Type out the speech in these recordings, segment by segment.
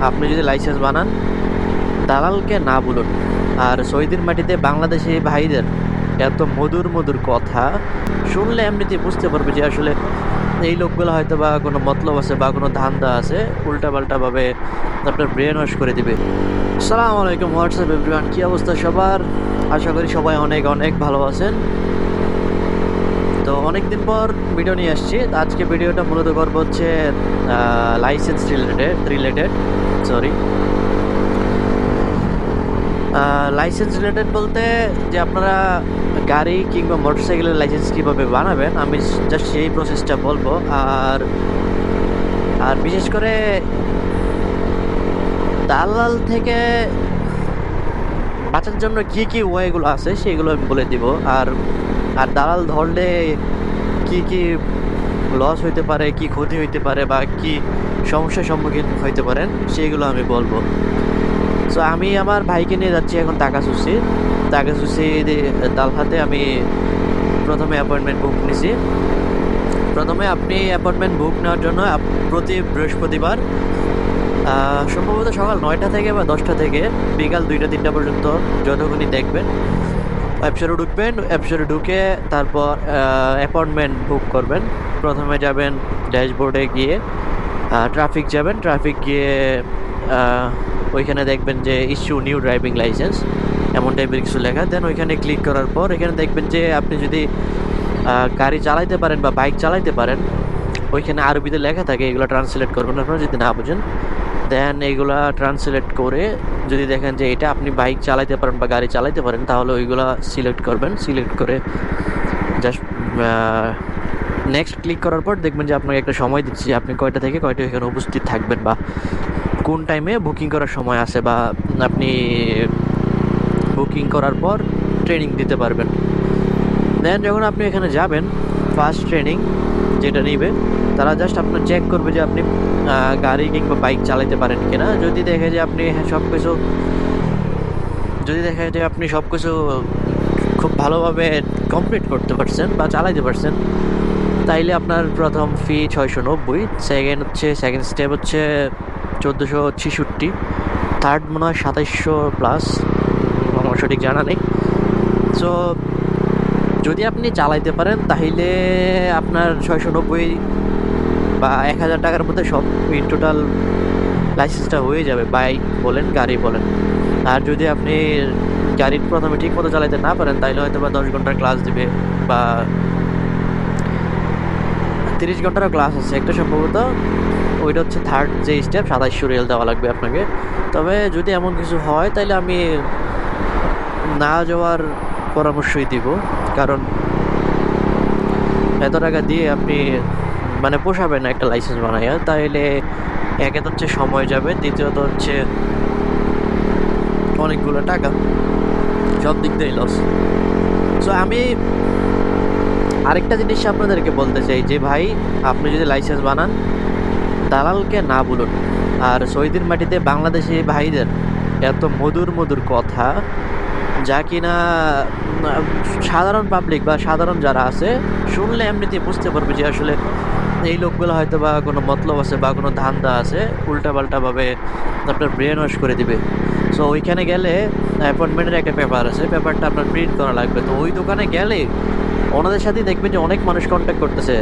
আপনি যদি লাইসেন্স বানান, দালালকে না বলুন। আর সৌদির মাটিতে বাংলাদেশি ভাইদের এত মধুর মধুর কথা শুনলে এমনিতেই বুঝতে পারবে যে আসলে এই লোকগুলো হয়তো বা কোনো মতলব আছে বা কোনো ধান্দা আছে, উল্টাপাল্টাভাবে আপনার ব্রেন ওয়াশ করে দিবে। আসসালামু আলাইকুম, হোয়াটসঅ্যাপ এভরিওয়ান, কী অবস্থা সবার? আশা করি সবাই অনেক অনেক ভালো আছেন। তো অনেকদিন পর ভিডিও নিয়ে আসছি। আজকে ভিডিওটা মূলত করবো হচ্ছে লাইসেন্স রিলেটেড লাইসেন্স রিলেটেড বলতে যে আপনারা গাড়ি কিংবা মোটরসাইকেলের লাইসেন্স কীভাবে বানাবেন, আমি জাস্ট সেই প্রসেসটা বলবো। আর আর বিশেষ করে দালাল থেকে বাঁচার জন্য কী কী ওয়েগুলো আছে সেগুলো আমি বলে দিব। আর আর দালাল ধরলে কি কি লস হইতে পারে, কি ক্ষতি হইতে পারে বা কি সমস্যার সম্মুখীন হইতে পারেন সেইগুলো আমি বলবো। সো আমি আমার ভাইকে নিয়ে যাচ্ছি এখন টাকাসুসি তালহাতে। আমি প্রথমে অ্যাপয়েন্টমেন্ট বুক নিছি। প্রথমে আপনি অ্যাপয়েন্টমেন্ট বুক নেওয়ার জন্য প্রতি বৃহস্পতিবার সম্ভবত সকাল 9টা থেকে বা 10টা থেকে বিকাল 2টা-3টা পর্যন্ত যতক্ষণই দেখবেন অ্যাপসরে ঢুকবেন। অ্যাপসরে ঢুকে তারপর অ্যাপয়েন্টমেন্ট বুক করবেন। প্রথমে যাবেন ড্যাশবোর্ডে গিয়ে ট্রাফিক যাবেন। ট্রাফিক গিয়ে ওইখানে দেখবেন যে ইস্যু নিউ ড্রাইভিং লাইসেন্স এমন টাইপের কিছু লেখা। দেন ওইখানে ক্লিক করার পর এখানে দেখবেন যে আপনি যদি গাড়ি চালাইতে পারেন বা বাইক চালাইতে পারেন, ওইখানে আরবিতে লেখা থাকে, এগুলো ট্রান্সলেট করবেন আপনারা যদি না বুঝেন। দেন এইগুলা ট্রান্সলেট করে যদি দেখেন যে এটা আপনি বাইক চালাইতে পারেন বা গাড়ি চালাইতে পারেন, তাহলে ওইগুলা সিলেক্ট করবেন। সিলেক্ট করে জাস্ট নেক্সট ক্লিক করার পর দেখবেন যে আপনাকে একটা সময় দিচ্ছি, আপনি কয়টা থেকে কয়টা এখানে উপস্থিত থাকবেন বা কোন টাইমে বুকিং করার সময় আছে, বা আপনি বুকিং করার পর ট্রেনিং দিতে পারবেন। দেন যখন আপনি এখানে যাবেন, ফার্স্ট ট্রেনিং যেটা নিবে তারা জাস্ট আপনার চেক করবে যে আপনি গাড়ি কিংবা বাইক চালাতে পারেন কিনা। যদি দেখে যে আপনি সব কিছু খুব ভালোভাবে কমপ্লিট করতে পারছেন বা চালাইতে পারছেন, তাইলে আপনার প্রথম ফি 690। সেকেন্ড স্টেপ হচ্ছে 1466, থার্ড মনে হয় 2700 প্লাস, আমার সঠিক জানা নেই। সো যদি আপনি চালাইতে পারেন তাহলে আপনার 690 বা 1000 টাকার মধ্যে সব টোটাল লাইসেন্সটা হয়ে যাবে, বাইক বলেন গাড়ি বলেন। আর যদি আপনি গাড়ির প্রথমে ঠিক মতো চালাইতে না পারেন, তাহলে হয়তো বা 10 ঘন্টার ক্লাস দিবে বা 30 ঘন্টারও ক্লাস আছে একটা সম্ভবত। ওইটা হচ্ছে থার্ড যে স্টেপ, 2700 রিয়াল দেওয়া লাগবে আপনাকে। তবে যদি এমন কিছু হয় তাহলে আমি না যাওয়ার পরামর্শই দিব, কারণ এত টাকা দিয়ে আপনি মানে পোষাবে না একটা লাইসেন্স বানাইয়া। তাইলে একে তো হচ্ছে সময় যাবে, দ্বিতীয়ত হচ্ছে অনেকগুলো টাকা, সব দিক দিয়েই লস। সো আমি আরেকটা জিনিস আপনাদেরকে বলতে চাই যে ভাই, আপনি যদি লাইসেন্স বানান, দালালকে না বলুন। আর সৌদির মাটিতে বাংলাদেশি ভাইদের এত মধুর মধুর কথা যা কিনা সাধারণ পাবলিক বা সাধারণ যারা আছে শুনলে এমনিতেই বুঝতে পারবে যে আসলে এই লোকগুলো হয়তো বা কোনো মতলব আছে বা কোনো ধান্দা আছে, উল্টাপাল্টাভাবে আপনার ব্রেন ওয়াশ করে দিবে। সো ওইখানে গেলে অ্যাপয়েন্টমেন্টের একটা পেপার আছে, পেপারটা আপনার প্রিন্ট করা লাগবে। তো ওই দোকানে গেলে ওনাদের সাথেই দেখবেন যে অনেক মানুষ কন্ট্যাক্ট করতেছে।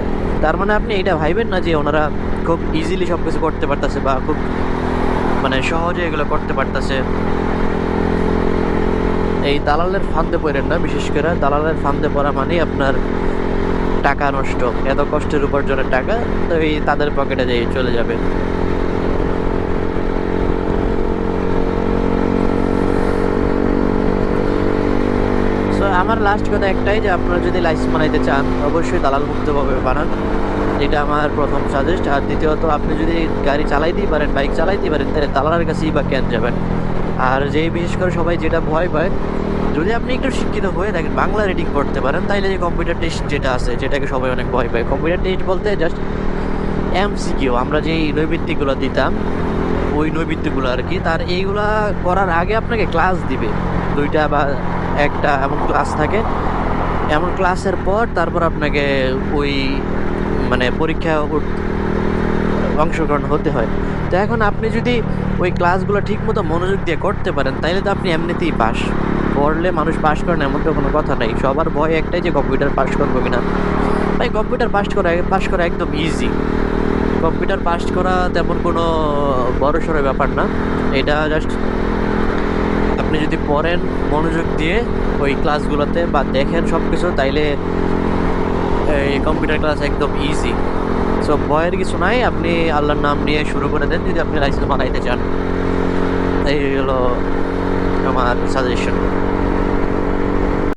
তার মানে আপনি এটা ভাইবেন না যে ওনারা খুব ইজিলি সব কিছু করতে পারতেছে বা খুব মানে সহজে এগুলো করতে পারতেছে। এই দালালের ফান্দে পড়েন না। বিশেষ করে দালালের ফান্দে পড়া মানে আপনার টাকা নষ্ট, এত কষ্টের উপার্জনের টাকা তো এই তাদের পকেটে যেয়ে চলে যাবে। সো আমার লাস্ট কথা একটাই, যে আপনারা যদি লাইসেন্স বানাইতে চান অবশ্যই দালাল মুক্তভাবে বানান, এটা আমার প্রথম সাজেস্ট। আর দ্বিতীয়ত, আপনি যদি গাড়ি চালাইতেই পারেন, বাইক চালাইতেই পারেন, তাহলে দালালের কাছেই বা কেন যাবেন? আর যেই বিশেষ করে সবাই যেটা ভয় পায়, যদি আপনি একটু শিক্ষিত হয়ে থাকেন, বাংলা রিডিং করতে পারেন, তাইলে যে কম্পিউটার টেস্ট যেটা আছে, যেটাকে সবাই অনেক ভয় পায়, কম্পিউটার টেস্ট বলতে জাস্ট এমসিকিউ, আমরা যেই নৈবিত্তিকগুলো দিতাম ওই নৈবিত্তিকগুলো আর কি। তার এইগুলা করার আগে আপনাকে ক্লাস দিবে 2টা বা 1টা এমন ক্লাস থাকে। এমন ক্লাসের পর তারপর আপনাকে ওই মানে পরীক্ষা অংশগ্রহণ হতে হয়। তো এখন আপনি যদি ওই ক্লাসগুলো ঠিকমতো মনোযোগ দিয়ে করতে পারেন তাইলে তো আপনি এমনিতেই পাস। পড়লে মানুষ পাস করে না এমন তো কোনো কথা নাই। সবার ভয় একটাই যে কম্পিউটার পাস করবো কিনা। ভাই কম্পিউটার পাস করা একদম ইজি। কম্পিউটার পাস করা তেমন কোনো বড়সড় ব্যাপার না। এটা জাস্ট আপনি যদি পড়েন মনোযোগ দিয়ে ওই ক্লাসগুলোতে বা দেখেন সব কিছু, তাইলে এই কম্পিউটার ক্লাস একদম ইজি। সো ভয়ের কিছু নাই, আপনি আল্লাহর নাম নিয়ে শুরু করে দেন যদি আপনি লাইসেন্স বানাইতে চান। এই হলো আমার সাজেশন।